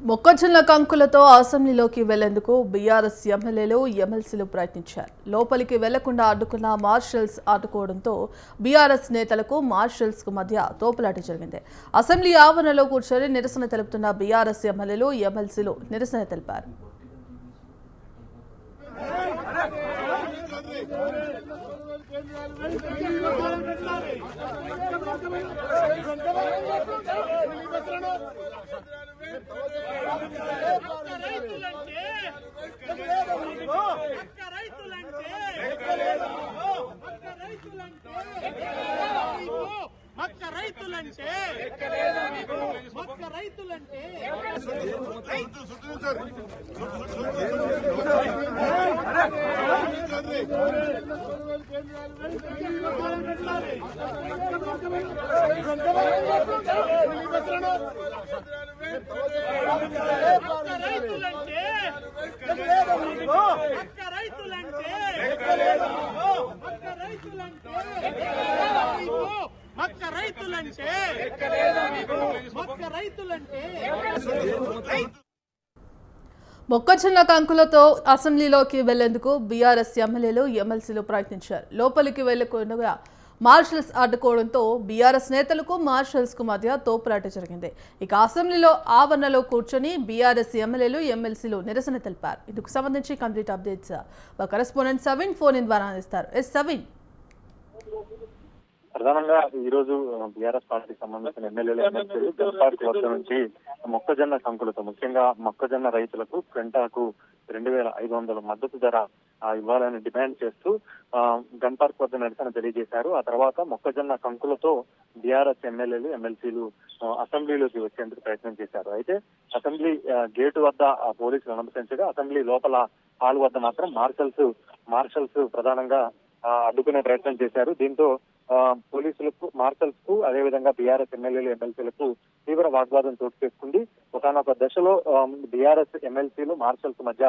మొక్కజొన్న కంకులతో అసెంబ్లీలోకి వెళ్లేందుకు బీఆర్ఎస్ ఎమ్మెల్యేలు ఎమ్మెల్సీలు ప్రయత్నించారు. లోపలికి వెళ్లకుండా అడ్డుకున్న మార్షల్స్ అడ్డుకోవడంతో బీఆర్ఎస్ నేతలకు మార్షల్స్ కు మధ్య తోపులాట జరిగింది. అసెంబ్లీ ఆవరణలో కూర్చొని నిరసన తెలుపుతున్న బీఆర్ఎస్ ఎమ్మెల్యేలు ఎమ్మెల్సీలు నిరసన తెలిపారు. మొక్కజొన్న కంకులతో అసెంబ్లీలోకి వెళ్లేందుకు బీఆర్ఎస్ ఎమ్మెల్యేలు ఎమ్మెల్సీలు ప్రయత్నించారు. లోపలికి వెళ్లకుండా మార్షల్స్ అడ్డుకోవడంతో బీఆర్ఎస్ నేతలకు మార్షల్స్ కు మధ్య తోపులాట జరిగింది. ఇక అసెంబ్లీలో ఆవరణలో కూర్చొని బీఆర్ఎస్ ఎమ్మెల్యేలు ఎమ్మెల్సీలు నిరసన తెలిపారు. ఇందుకు సంబంధించి complete updates correspondent సవిన్ phone in ద్వారా అందిస్తారు. సవిన్, ప్రధానంగా ఈ రోజు బీఆర్ఎస్ పార్టీకి సంబంధించిన ఎమ్మెల్యేలు ఎమ్మెల్సీలు గన్పార్క్ వద్ద నుంచి మొక్కజొన్న కంకులతో ముఖ్యంగా మొక్కజొన్న రైతులకు క్వింటాకు 2,500 మద్దతు ధర ఇవ్వాలని డిమాండ్ చేస్తూ గన్పార్క్ వద్ద నిరసన తెలియజేశారు. ఆ తర్వాత మొక్కజొన్న కంకులతో బీఆర్ఎస్ ఎమ్మెల్యేలు ఎమ్మెల్సీలు అసెంబ్లీలోకి వచ్చేందుకు ప్రయత్నం చేశారు. అయితే అసెంబ్లీ గేటు వద్ద పోలీసులు అనుమతించగా అసెంబ్లీ లోపల హాల్ వద్ద మాత్రం మార్షల్స్ ప్రధానంగా అడ్డుకునే ప్రయత్నం చేశారు. దీంతో పోలీసులకు, మార్షల్స్ కు, అదేవిధంగా బీఆర్ఎస్ ఎమ్మెల్యేలు ఎమ్మెల్సీలకు తీవ్ర వాగ్వాదం చోటు చేసుకుంది. ఒకనొక దశలో బీఆర్ఎస్ ఎమ్మెల్సీలు మార్షల్స్ మధ్య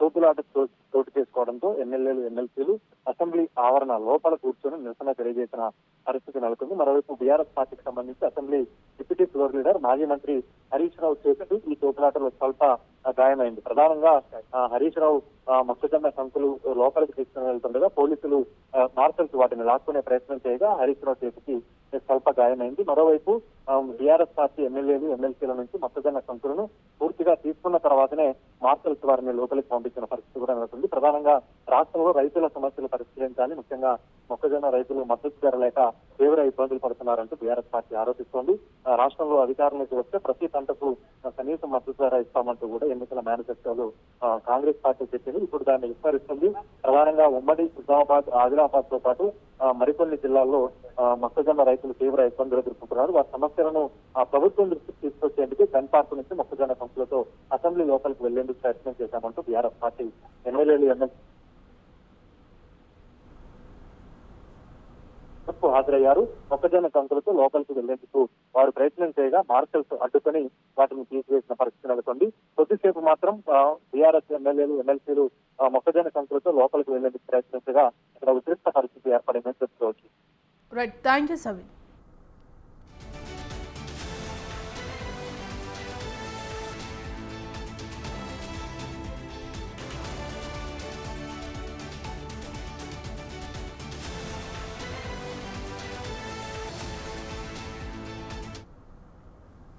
తోపులాట చోటు చేసుకోవడంతో ఎమ్మెల్యేలు ఎమ్మెల్సీలు అసెంబ్లీ ఆవరణ లోపల కూర్చొని నిరసన తెలియజేసిన పరిస్థితి నెలకొంది. మరోవైపు బీఆర్ఎస్ పార్టీకి సంబంధించి అసెంబ్లీ డిప్యూటీ ఫ్లోర్ లీడర్ మాజీ మంత్రి హరీష్ రావు చేస్తూ ఈ తోపులాటలో స్వల్ప గాయమైంది. ప్రధానంగా హరీష్ రావు మొక్కజొన్న కంకులు లోపలికి తీసుకుని వెళ్తుండగా పోలీసులు మార్షల్స్ వాటిని లాక్కునే ప్రయత్నం చేయగా హరీష్ రావు చేతికి స్వల్ప గాయమైంది. మరోవైపు బీఆర్ఎస్ పార్టీ ఎమ్మెల్యేలు ఎమ్మెల్సీల నుంచి మొక్కజొన్న కంకులను పూర్తిగా తీసుకున్న తర్వాతనే మార్షల్స్ వారిని లోపలికి పంపించిన పరిస్థితి కూడా నెలకొంది. ప్రధానంగా రాష్ట్రంలో రైతుల సమస్యలు పరిష్కరించాలి, ముఖ్యంగా మొక్కజొన్న రైతులు మద్దతు ధర లేక తీవ్ర ఇబ్బందులు పడుతున్నారంటూ బీఆర్ఎస్ పార్టీ ఆరోపిస్తోంది. రాష్ట్రంలో అధికారంలోకి వస్తే ప్రతి పంటకు కనీస మద్దతు ధర ఇస్తామంటూ కూడా ఎన్నికల మేనిఫెస్టోలో కాంగ్రెస్ పార్టీ చెప్పింది. ఇప్పుడు దాన్ని విస్మరిస్తుంది. ప్రధానంగా ఉమ్మడి నిజామాబాద్, ఆదిలాబాద్ తో పాటు మరికొన్ని జిల్లాల్లో మొక్కజొన్న రైతులు తీవ్ర ఇబ్బందులు ఎదుర్కొంటున్నారు. వారి సమస్యలను ప్రభుత్వం దృష్టికి తీసుకొచ్చేందుకు గన్పార్క్ నుంచి మొక్కజొన్న కంకులతో అసెంబ్లీ లోపలికి వెళ్లేందుకు ప్రయత్నం చేశామంటూ బీఆర్ఎస్ పార్టీ ఎమ్మెల్యేలు ఎమ్మెల్సీ హాజరయ్యారు. మొక్కజొన్న కంకులతో లోపలికి వెళ్లేందుకు వారు ప్రయత్నం చేయగా మార్షల్స్ అడ్డుకొని వాటిని తీసివేసిన పరిస్థితి నెలకొంది. కొద్దిసేపు మాత్రం బీఆర్ఎస్ ఎమ్మెల్యేలు ఎమ్మెల్సీలు మొక్కజొన్న కంకులతో లోపలికి వెళ్లేందుకు ప్రయత్నించగా ఇక్కడ ఉద్రిక్త పరిస్థితి ఏర్పడిందని చెప్పుకోవచ్చు. Right, thank you సవిన్.